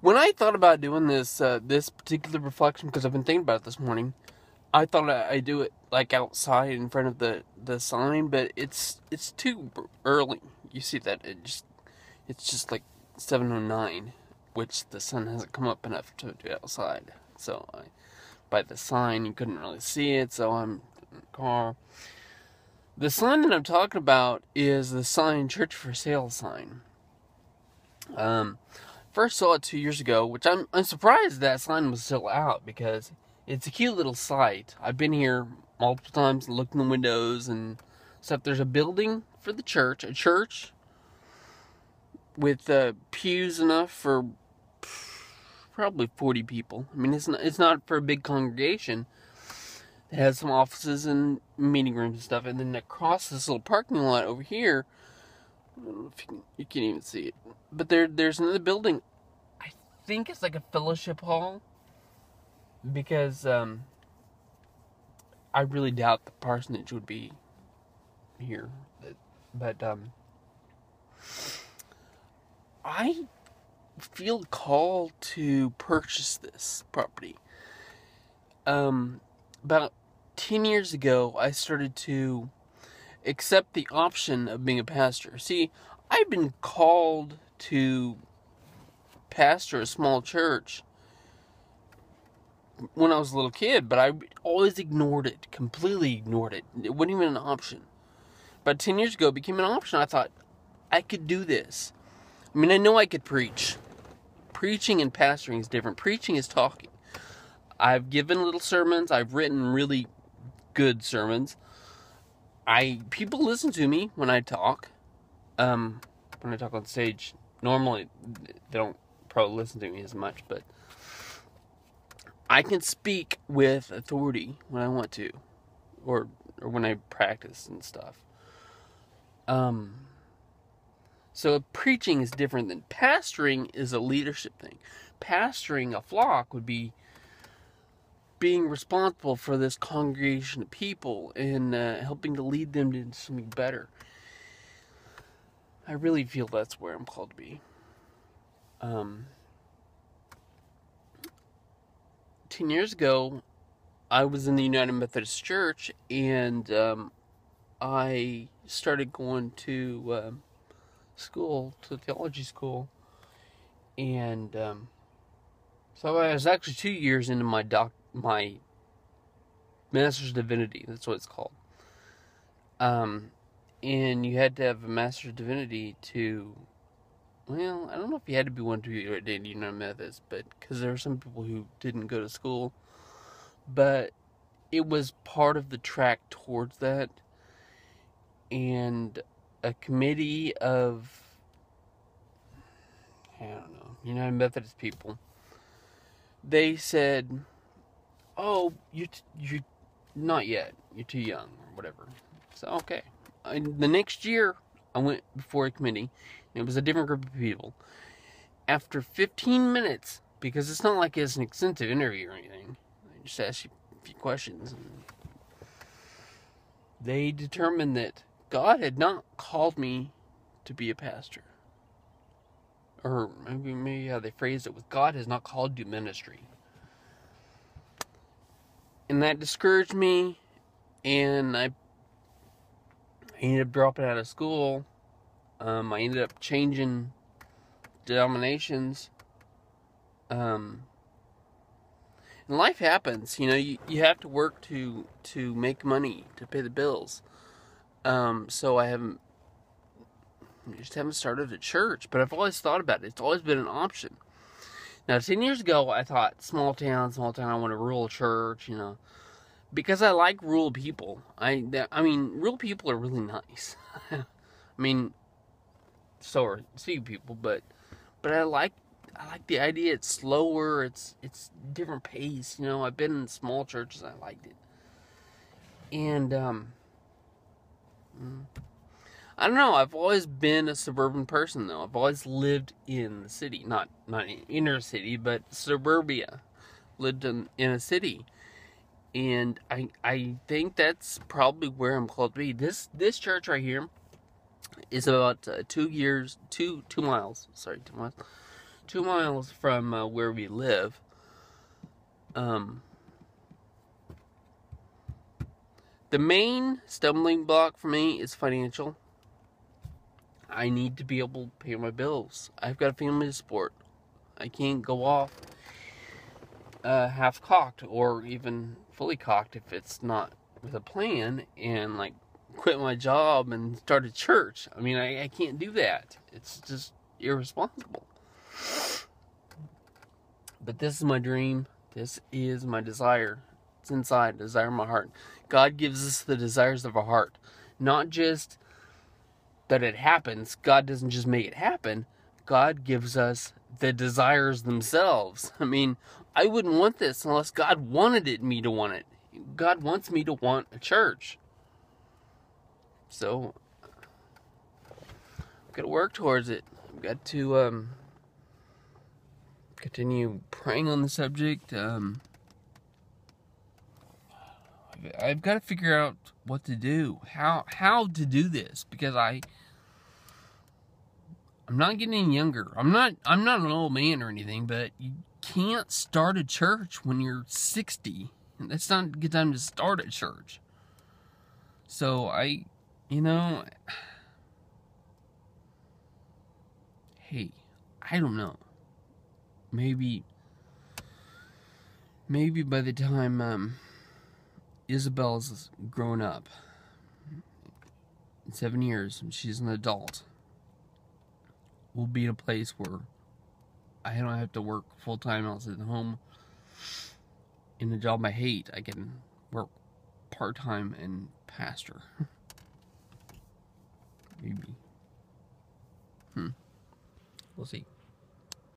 When I thought about doing this particular reflection, because I've been thinking about it this morning, I thought I'd do it like outside in front of the sign, but it's too early. You see that it's just like 7:09, which the sun hasn't come up enough to do it outside. So by the sign you couldn't really see it, so I'm in the car. The sign that I'm talking about is the sign Church for Sale sign. First saw it 2 years ago, which I'm surprised that sign was still out because it's a cute little site. I've been here multiple times and looked in the windows and stuff. There's a building for the church, a church with pews enough for probably 40 people. I mean, it's not for a big congregation. It has some offices and meeting rooms and stuff. And then across this little parking lot over here, I don't know if you can even see it, but there's another building. I think it's like a fellowship hall, because I really doubt the parsonage would be here. But I feel called to purchase this property. About 10 years ago, I started to accept the option of being a pastor. See, I've been called to pastor a small church when I was a little kid, but I always ignored it, completely ignored it. It wasn't even an option. But 10 years ago, it became an option. I thought, I could do this. I mean, I know I could preach. Preaching and pastoring is different. Preaching is talking. I've given little sermons. I've written really good sermons. People listen to me when I talk. When I talk on stage, normally they don't probably listen to me as much, but I can speak with authority when I want to, or when I practice and stuff. So preaching is different than pastoring. Is a leadership thing. Pastoring a flock would be being responsible for this congregation of people and helping to lead them to something better. I really feel that's where I'm called to be. 10 years ago, I was in the United Methodist Church, and I started going to school, to theology school, and so I was actually 2 years into my Master's of Divinity. That's what it's called. And you had to have a Master's of Divinity to, well, I don't know if you had to be one to be ordained United Methodist, but because there were some people who didn't go to school, but it was part of the track towards that. And a committee of, I don't know, United Methodist people, they said, oh, you're not yet, you're too young, or whatever. So, okay. The next year, I went before a committee, and it was a different group of people. After 15 minutes, because it's not like it's an extensive interview or anything, they just ask you a few questions, and they determined that God had not called me to be a pastor. Or maybe how they phrased it was, God has not called you to ministry. And that discouraged me, and I ended up dropping out of school. I ended up changing denominations. And life happens, you know, you have to work to make money, to pay the bills. So I just haven't started a church, but I've always thought about it. It's always been an option. Now, 10 years ago, I thought, small town, I want a rural church, you know, because I like rural people. I mean, rural people are really nice. I mean, so are city people, but I like the idea. It's slower. It's different pace. You know, I've been in small churches. I liked it, and I don't know. I've always been a suburban person, though. I've always lived in the city, not in inner city, but suburbia. Lived in a city, and I think that's probably where I'm called to be. This church right here is about 2 miles. Sorry, 2 miles. 2 miles from where we live. The main stumbling block for me is financial. I need to be able to pay my bills. I've got a family to support. I can't go off half-cocked or even fully cocked if it's not with a plan and like quit my job and start a church. I mean, I can't do that. It's just irresponsible. But this is my dream. This is my desire. It's inside, desire of my heart. God gives us the desires of our heart. Not just that it happens. God doesn't just make it happen. God gives us the desires themselves. I mean, I wouldn't want this unless God wanted me to want it. God wants me to want a church. So, I've got to work towards it. I've got to continue praying on the subject. I've got to figure out what to do, how to do this, because I'm not getting any younger. I'm not an old man or anything, but you can't start a church when you're 60. That's not a good time to start a church. So hey, I don't know. Maybe by the time Isabel's grown up, in 7 years, and she's an adult, we'll be in a place where I don't have to work full-time outside the home in a job I hate. I can work part-time and pastor. Maybe. We'll see.